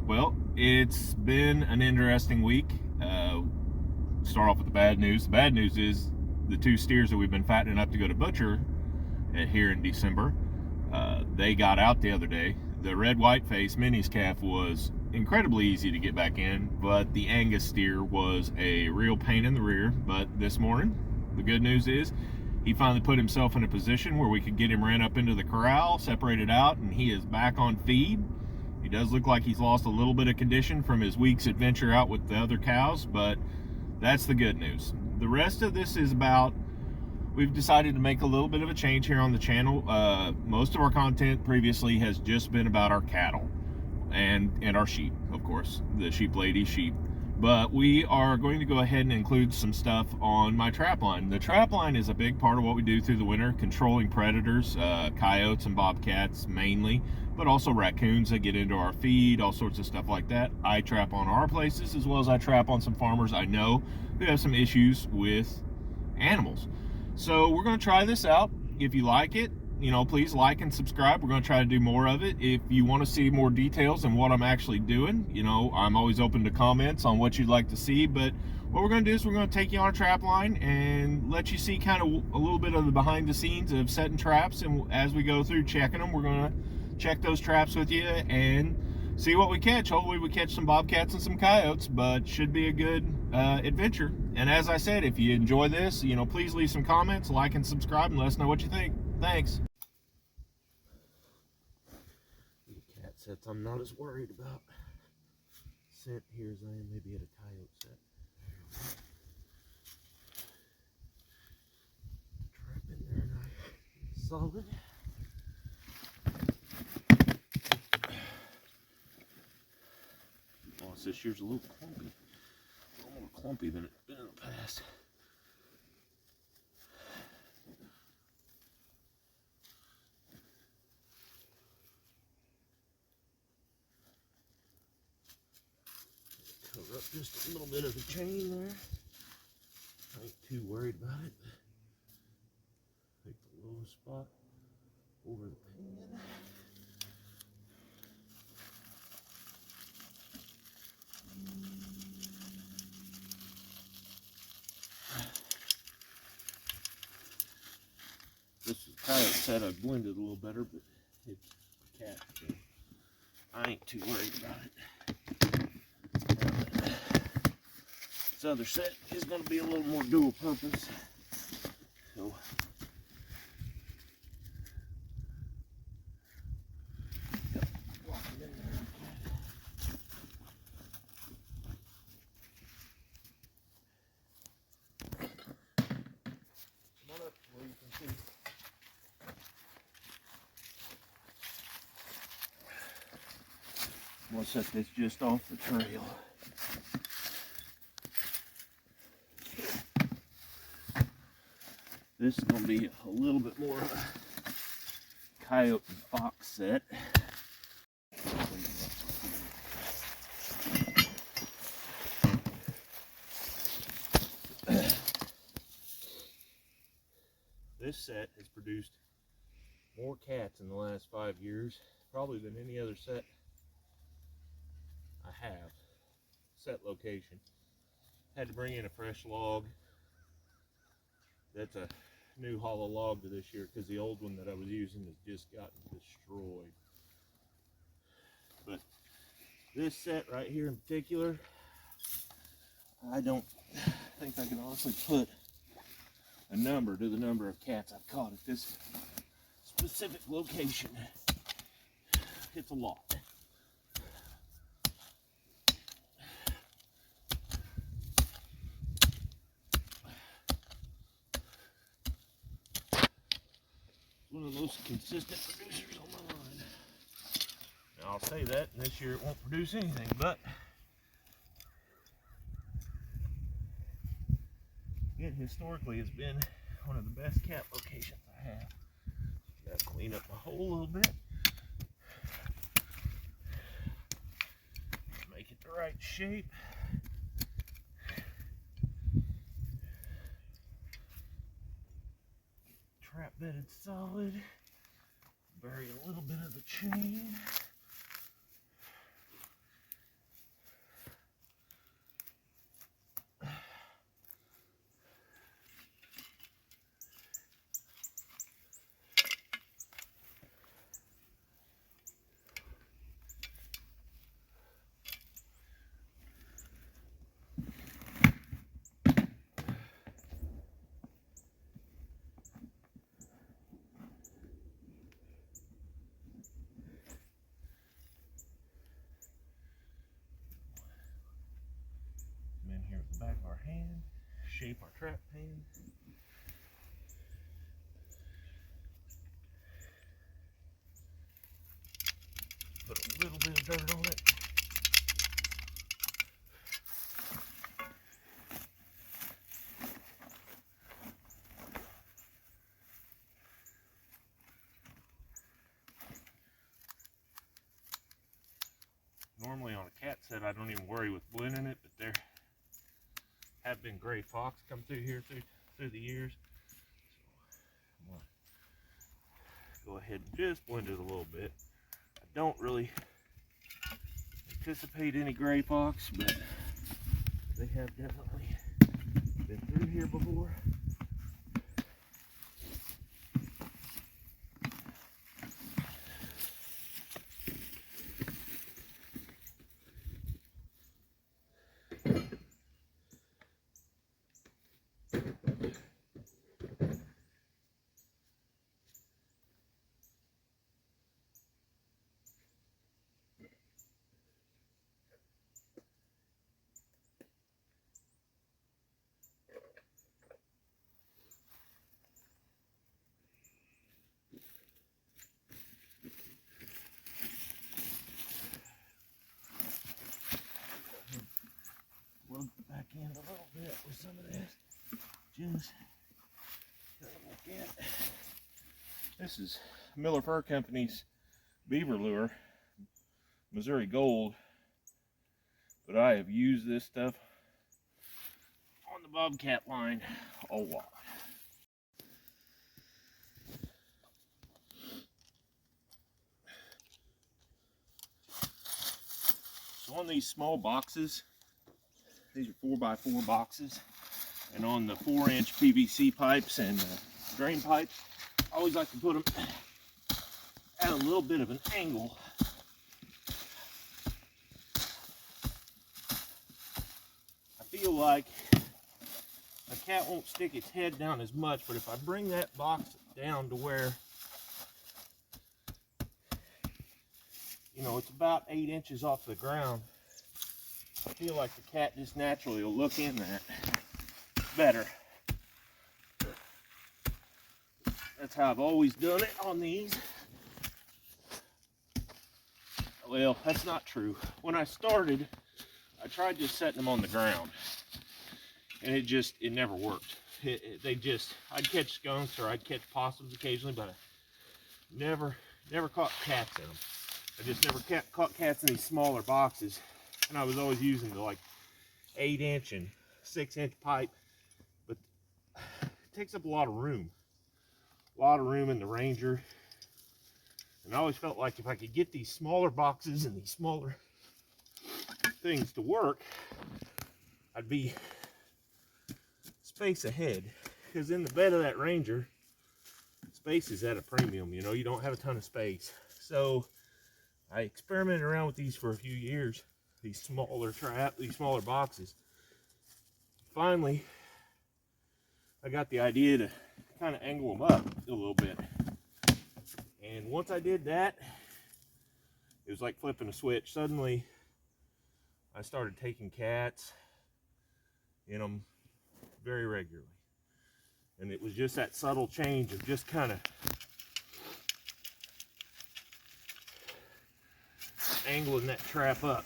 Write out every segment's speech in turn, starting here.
Well, it's been an interesting week. Start off with the bad news. The bad news is the two steers that we've been fattening up to go to butcher here in December, they got out the other day. The red white face Minnie's calf was incredibly easy to get back in, but the Angus steer was a real pain in the rear. But this morning, the good news is he finally put himself in a position where we could get him ran up into the corral, separated out, and he is back on feed. He does look like he's lost a little bit of condition from his week's adventure out with the other cows, but that's the good news. The rest of this is about, we've decided to make a little bit of a change here on the channel. Most of our content previously has just been about our cattle and our sheep, of course, the sheep lady sheep. But we are going to go ahead and include some stuff on my trapline. The trapline is a big part of what we do through the winter, controlling predators, coyotes and bobcats mainly, but also raccoons that get into our feed, all sorts of stuff like that. I trap on our places as well as I trap on some farmers I know who have some issues with animals. So we're going to try this out. If you like it, please like and subscribe. We're going to try to do more of it. If you want to see more details on what I'm actually doing, I'm always open to comments on what you'd like to see. But what we're going to do is we're going to take you on a trap line and let you see kind of a little bit of the behind the scenes of setting traps. And as we go through checking them, we're going to check those traps with you and see what we catch. Hopefully we catch some bobcats and some coyotes, but should be a good adventure. And as I said, if you enjoy this, please leave some comments, like and subscribe, and let us know what you think. Thanks. The cat sets I'm not as worried about scent here as I am maybe at a coyote set. Trap in there nice, solid. Moss this year's a little clumpy. A little more clumpy than it's been in the past. Cover up just a little bit of the chain there. I ain't too worried about it. Take the lowest spot over the pan. This coyote set I blended a little better, but it's a cat, so I ain't too worried about it. This other set is going to be a little more dual purpose. So walk him in there. Come on up where you can see. I'm going to set this just off the trail. This is going to be a little bit more of a coyote and fox set. This set has produced more cats in the last 5 years, probably than any other set I have. Set location. Had to bring in a fresh log. That's a new hollow log to this year because the old one that I was using has just gotten destroyed. But this set right here in particular, I don't think I can honestly put a number to the number of cats I've caught at this specific location. It's a lot. One of the most consistent producers on my line. Now I'll say that, and this year it won't produce anything, but it historically has been one of the best cat locations I have. Gotta clean up my hole a little bit. Make it the right shape. Trap bedded solid. Bury a little bit of the chain. pan, shape our trap pan. Put a little bit of dirt on it. Normally on a cat set, I don't even worry with blending it, but there have been gray fox come through here through the years. So I'm gonna go ahead and just blend it a little bit. I don't really anticipate any gray fox, but they have definitely been through here before. Plug back in a little bit with some of this. Just look at. This is Miller Fur Company's beaver lure, Missouri Gold. But I have used this stuff on the bobcat line a lot. So on these small boxes, these are 4x4 boxes, and on the 4-inch PVC pipes and drain pipes, I always like to put them at a little bit of an angle. I feel like a cat won't stick its head down as much, but if I bring that box down to where, you know, it's about 8 inches off the ground, I feel like the cat just naturally will look in that better. That's how I've always done it on these. Well, that's not true. When I started, I tried just setting them on the ground, and it never worked. I'd catch skunks or I'd catch possums occasionally, but I never caught cats in them. I just never caught cats in these smaller boxes. And I was always using the like 8-inch and 6-inch pipe, but it takes up a lot of room in the Ranger. And I always felt like if I could get these smaller boxes and these smaller things to work, I'd be space ahead. Because in the bed of that Ranger, space is at a premium. You know, you don't have a ton of space. So I experimented around with these for a few years. These smaller boxes. Finally, I got the idea to kind of angle them up a little bit. And once I did that, it was like flipping a switch. Suddenly, I started taking cats in them very regularly. And it was just that subtle change of just kind of angling that trap up.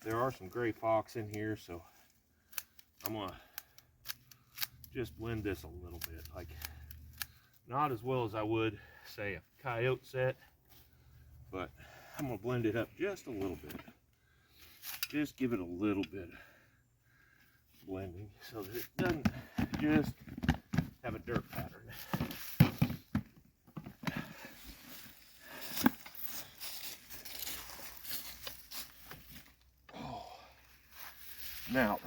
There are some gray fox in here, so I'm gonna just blend this a little bit, like not as well as I would say a coyote set, but I'm gonna blend it up just a little bit. Just give it a little bit of blending so that it doesn't just have a dirt pattern. Now,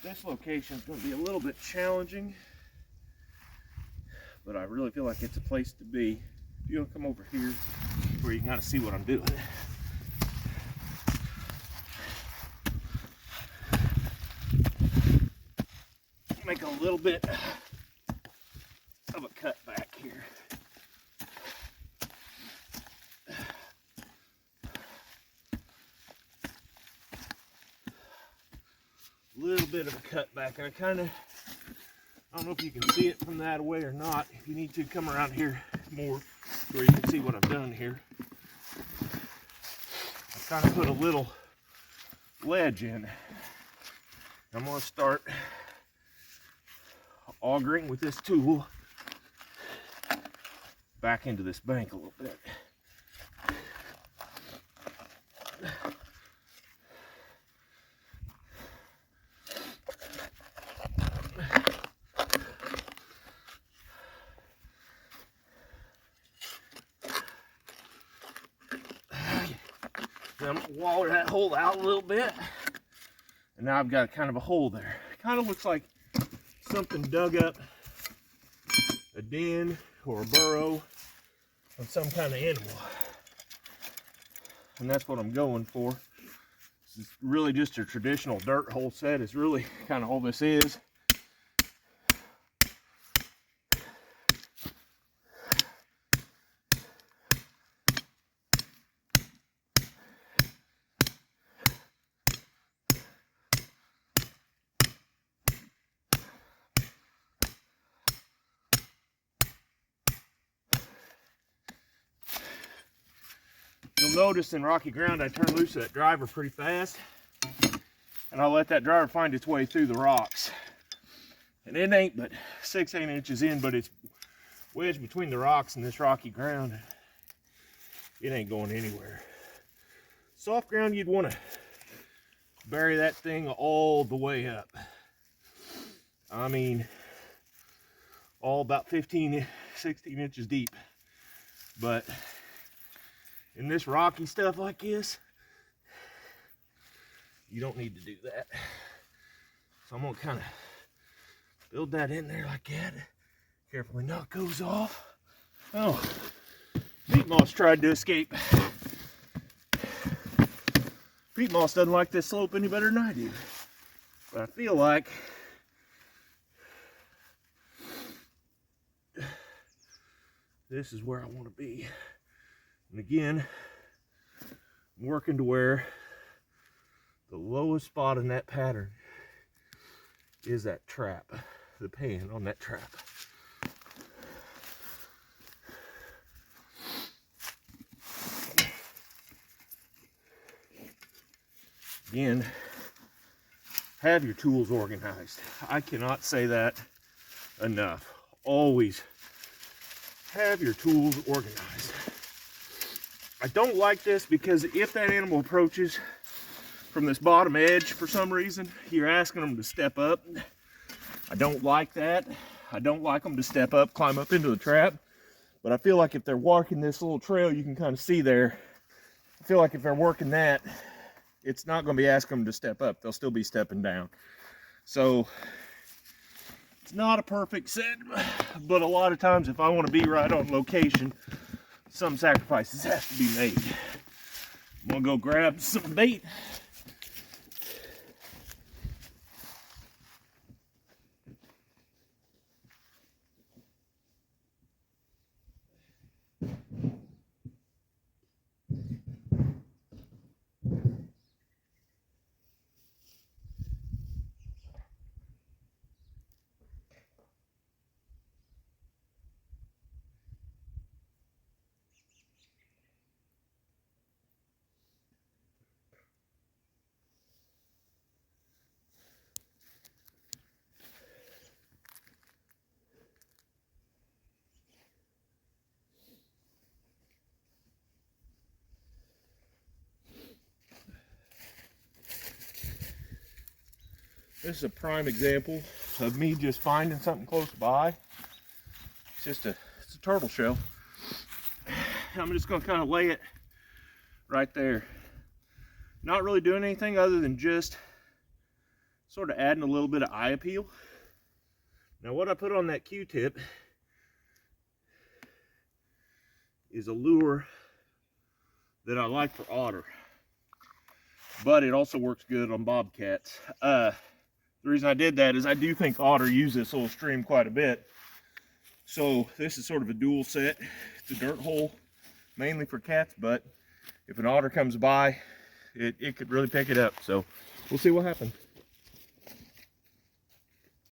this location is going to be a little bit challenging, but I really feel like it's a place to be. If you'll come over here where you can kind of see what I'm doing. Make a little bit of a cut back here. little bit of a cut back. I don't know if you can see it from that away or not. If you need to, come around here more where you can see what I've done here. I kind of put a little ledge in. I'm going to start augering with this tool back into this bank a little bit. I'm going to waller that hole out a little bit. And now I've got kind of a hole there. It kind of looks like something dug up a den or a burrow of some kind of animal. And that's what I'm going for. This is really just a traditional dirt hole set. Is really kind of all this is. You'll notice in rocky ground I turn loose of that driver pretty fast, and I'll let that driver find its way through the rocks. And it ain't but 6-8 inches in, but it's wedged between the rocks and this rocky ground. It ain't going anywhere. Soft ground, you'd want to bury that thing all the way up. I mean, all about 15, 16 inches deep. But in this rocky stuff like this, you don't need to do that. So I'm gonna kind of build that in there like that. Carefully knock goes off. Oh, peat moss tried to escape. Peat moss doesn't like this slope any better than I do. But I feel like this is where I want to be. And again, I'm working to where the lowest spot in that pattern is that trap, the pan on that trap. Again, have your tools organized. I cannot say that enough. Always have your tools organized. I don't like this because if that animal approaches from this bottom edge for some reason, you're asking them to step up. I don't like that. I don't like them to step up, climb up into the trap. But I feel like if they're walking this little trail, you can kind of see there. I feel like if they're working that, it's not going to be asking them to step up. They'll still be stepping down. So it's not a perfect set, but a lot of times if I want to be right on location, some sacrifices have to be made. I'm gonna go grab some bait. This is a prime example of me just finding something close by. It's a turtle shell. I'm just gonna kind of lay it right there. Not really doing anything other than just sort of adding a little bit of eye appeal. Now what I put on that Q-tip is a lure that I like for otter, but it also works good on bobcats. The reason I did that is I do think otter use this little stream quite a bit. So this is sort of a dual set. It's a dirt hole mainly for cats, but if an otter comes by, it could really pick it up. So we'll see what happens.